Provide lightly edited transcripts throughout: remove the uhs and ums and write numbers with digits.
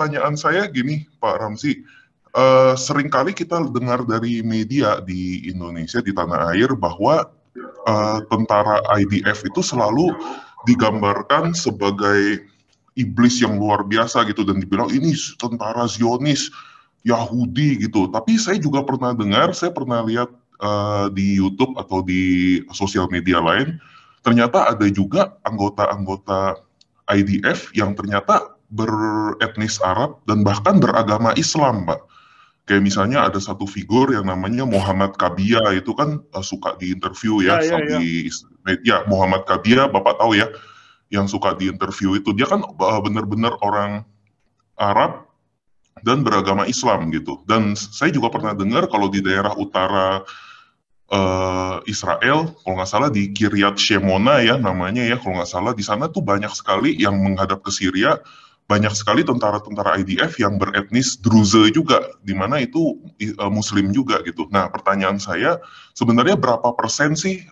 pertanyaan saya gini, Pak Ramzi. Seringkali kita dengar dari media di Indonesia, di tanah air, bahwa tentara IDF itu selalu digambarkan sebagai iblis yang luar biasa gitu, dan dibilang ini tentara Zionis, Yahudi gitu. Tapi saya juga pernah dengar, saya pernah lihat di YouTube atau di sosial media lain, ternyata ada juga anggota-anggota IDF yang ternyata beretnis Arab dan bahkan beragama Islam, Pak. Kayak misalnya ada satu figur yang namanya Muhammad Kabia, itu kan suka diinterview ya, ya Muhammad Kabia, Bapak tahu ya, yang suka diinterview itu. Dia kan benar-benar orang Arab dan beragama Islam gitu. Dan saya juga pernah dengar kalau di daerah utara Israel, kalau nggak salah di Kiryat Shemona ya namanya ya, kalau nggak salah di sana tuh banyak sekali yang menghadap ke Syria, banyak sekali tentara-tentara IDF yang beretnis Druze juga, di mana itu Muslim juga gitu. Nah, pertanyaan saya, sebenarnya berapa persen sih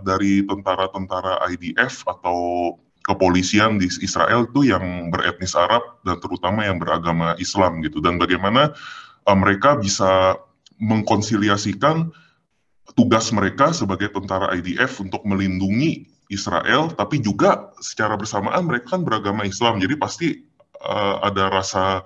dari tentara-tentara IDF atau kepolisian di Israel itu yang beretnis Arab dan terutama yang beragama Islam gitu, dan bagaimana mereka bisa mengkonsiliasikan tugas mereka sebagai tentara IDF untuk melindungi Israel, tapi juga secara bersamaan mereka kan beragama Islam, jadi pasti ada rasa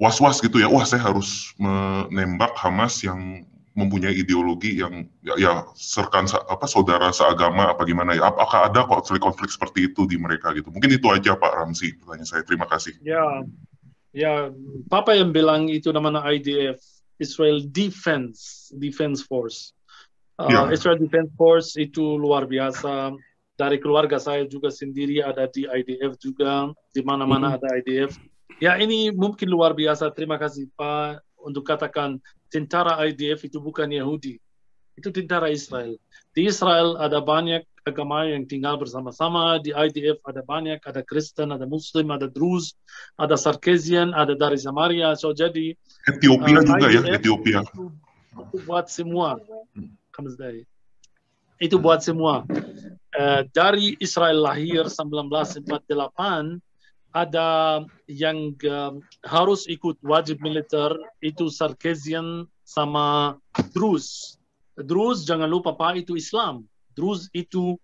was-was gitu ya, wah saya harus menembak Hamas yang mempunyai ideologi yang ya serkan saudara seagama apa gimana ya, apakah ada konflik-konflik seperti itu di mereka gitu. Mungkin itu aja Pak Ramzi pertanyaan saya, terima kasih. Ya, Papa yang bilang itu namanya IDF, Israel Defense Force. Israel Defense Force itu luar biasa. Dari keluarga saya juga sendiri ada di IDF juga, di mana-mana ada IDF. Ya, ini mungkin luar biasa. Terima kasih Pak untuk katakan tentara IDF itu bukan Yahudi, itu tentara Israel. Di Israel ada banyak agama yang tinggal bersama-sama. Di IDF ada banyak, ada Kristen, ada Muslim, ada Druze, ada Sarkeesian, ada dari Samaria. So jadi Ethiopia juga IDF ya, Ethiopia. Itu buat semua. Itu buat semua. Dari Israel lahir 1948 ada yang harus ikut wajib militer, itu Sarkeesian sama Druze. Druze jangan lupa Pak, itu Islam. Druze itu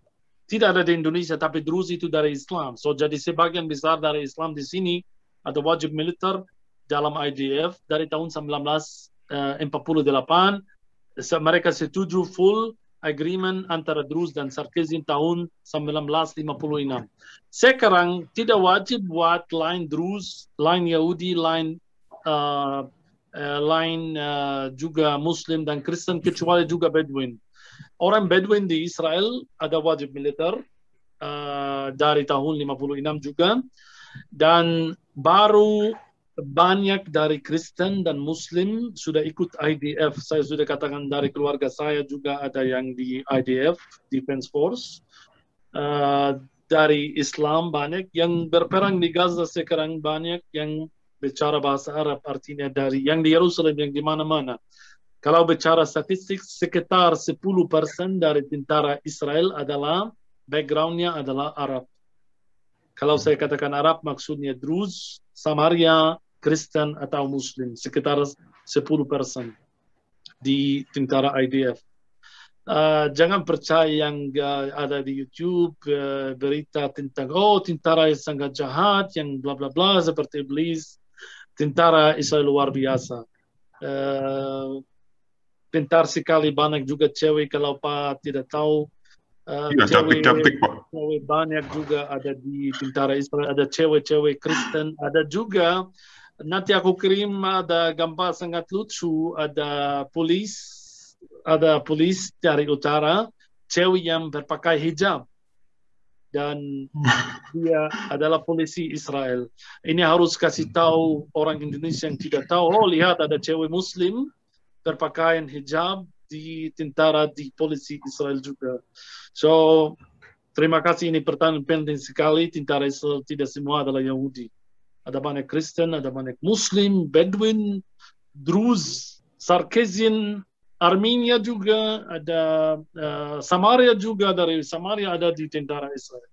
tidak ada di Indonesia, tapi Druze itu dari Islam. So jadi sebagian besar dari Islam di sini ada wajib militer dalam IDF dari tahun 1948. Mereka setuju full agreement antara Druze dan Sarkeesian tahun 1956. Sekarang tidak wajib buat line Druze, line Yahudi, line juga Muslim dan Kristen, kecuali juga Bedouin. Orang Bedouin di Israel ada wajib militer dari tahun 56 juga, dan baru banyak dari Kristen dan Muslim sudah ikut IDF. Saya sudah katakan dari keluarga saya juga ada yang di IDF, Defense Force. Dari Islam banyak yang berperang di Gaza sekarang, banyak yang bicara bahasa Arab, artinya dari yang di Yerusalem, yang di mana-mana. Kalau bicara statistik, sekitar 10% dari tentara Israel adalah background-nya adalah Arab. Kalau saya katakan Arab, maksudnya Druze, Samaria, Kristen atau Muslim, sekitar 10% di tentara IDF. Jangan percaya yang ada di YouTube berita tentang tentara yang sangat jahat, yang bla bla bla seperti iblis. Tentara Israel luar biasa. Pintar sekali, banyak juga cewek, kalau Pak tidak tahu. Cantik-cantik Pak. Cewek banyak juga ada di tentara Israel, ada cewek-cewek Kristen, ada juga. Nanti aku kirim ada gambar sangat lucu, ada polis dari utara, cewek yang berpakai hijab, dan dia adalah polisi Israel. Ini harus kasih tahu orang Indonesia yang tidak tahu. Lihat ada cewek Muslim berpakaian hijab di tentara, di polisi Israel juga. So terima kasih, ini pertanyaan penting sekali. Tentara Israel tidak semua adalah Yahudi. Ada banyak Kristen, ada banyak Muslim, Bedouin, Druze, Sarkeesian, Armenia juga, ada Samaria juga, dari Samaria ada di tentara Israel.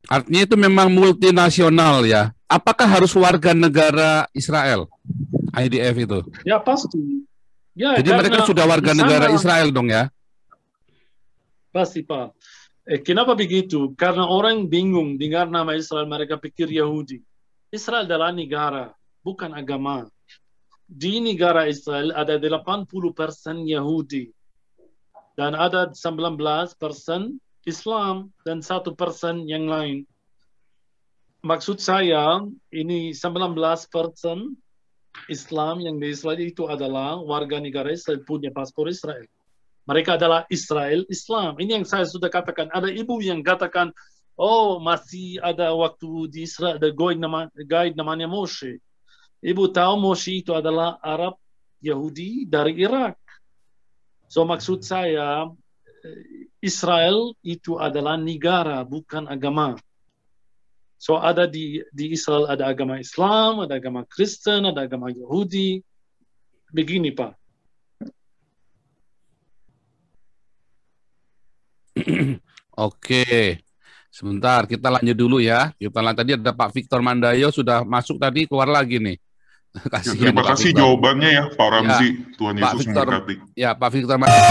Artinya itu memang multinasional ya. Apakah harus warga negara Israel, IDF itu? Ya pasti. Ya, Jadi mereka sudah warga negara Israel dong ya? Pasti Pak. Kenapa begitu? Karena orang bingung dengar nama Israel, mereka pikir Yahudi. Israel adalah negara, bukan agama. Di negara Israel ada 80% Yahudi. Dan ada 19% Islam dan 1% yang lain. Maksud saya, ini 19% Islam yang di Israel itu adalah warga negara Israel, punya paspor Israel. Mereka adalah Israel Islam. Ini yang saya sudah katakan. Ada ibu yang katakan, oh masih ada waktu di Israel, ada guide namanya Moshe. Ibu tahu Moshe itu adalah Arab Yahudi dari Irak. So maksud saya, Israel itu adalah negara, bukan agama. So ada di Israel ada agama Islam, ada agama Kristen, ada agama Yahudi. Begini Pak. Oke, sebentar kita lanjut dulu ya. Tadi ada Pak Victor Mandayo sudah masuk tadi, keluar lagi nih. Terima kasih jawabannya ya Pak Ramzi. Tuhan Yesus memberkati. Ya Pak Victor Mandayo.